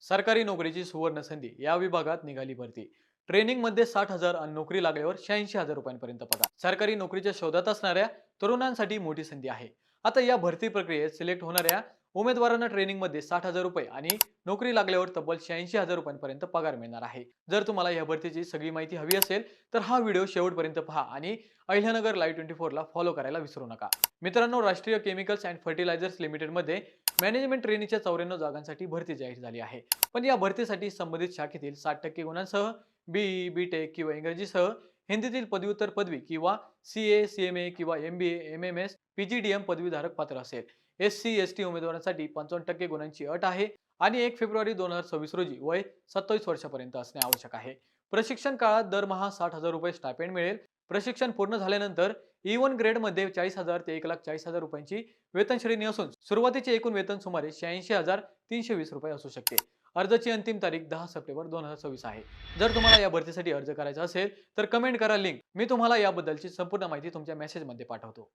सरकारी नोकरीची सुवर्ण संधी या विभागात निघाली भरती। ट्रेनिंग मध्ये 60,000 आणि नोकरी लागल्यावर 86,000 रुपयांपर्यंत पगार। सरकारी नोकरीच्या शोधात असणाऱ्या तरुणांसाठी मोठी संधी आहे। आता या भरती प्रक्रियेत सिलेक्ट होणाऱ्या उमेदवारांना ट्रेनिंग मध्ये 60,000 रुपये आणि नोकरी लागल्यावर तब्बल 86,000 रुपयांपर्यंत पगार मिळणार आहे। जर तुम्हाला या भरतीची सगळी माहिती हवी असेल तर हा व्हिडिओ शेवटपर्यंत पहा आणि अहिल्यानगर लाईव्ह 24 ला फॉलो करायला विसरू नका। मित्रांनो, राष्ट्रीय केमिकल्स अँड फर्टिलायझर्स लिमिटेड मध्ये मॅनेजमेंट ट्रेनीच्या 94 जागांसाठी भरती जाहीर झाली आहे। पण या भरतीसाठी संबंधित शाखेतील 60% गुणांसह बीई, बीटेक किंवा इंग्रजीसह हिंदीतील पदव्युत्तर पदवी किंवा सीए, सीएमए किंवा एमबीए, एमएमएस, पीजीडीएम पदवीधारक पात्र असेल। एससी, एसटी उमेदवारांसाठी 55% गुणांची अट आहे आणि 1 फेब्रुवारी 2026 रोजी वय 27 वर्षापर्यंत असणे आवश्यक आहे। प्रशिक्षण काळात दरमहा 60,000 रुपये स्टायपेंड मिळेल। प्रशिक्षण पूर्ण झाल्यानंतर E1 ग्रेड मध्ये 40,000 ते 1,40,000 रुपयांची वेतन श्रेणी असून सुरुवातीचे एकूण वेतन सुमारे 86,320 रुपये असू शकते। अर्जाची अंतिम तारीख 10 सप्टेंबर 2026 आहे। जर तुम्हाला या भरतीसाठी अर्ज करायचा असेल तर कमेंट करा लिंक। मी तुम्हाला याबद्दलची संपूर्ण माहिती तुमच्या मेसेजमध्ये पाठवतो।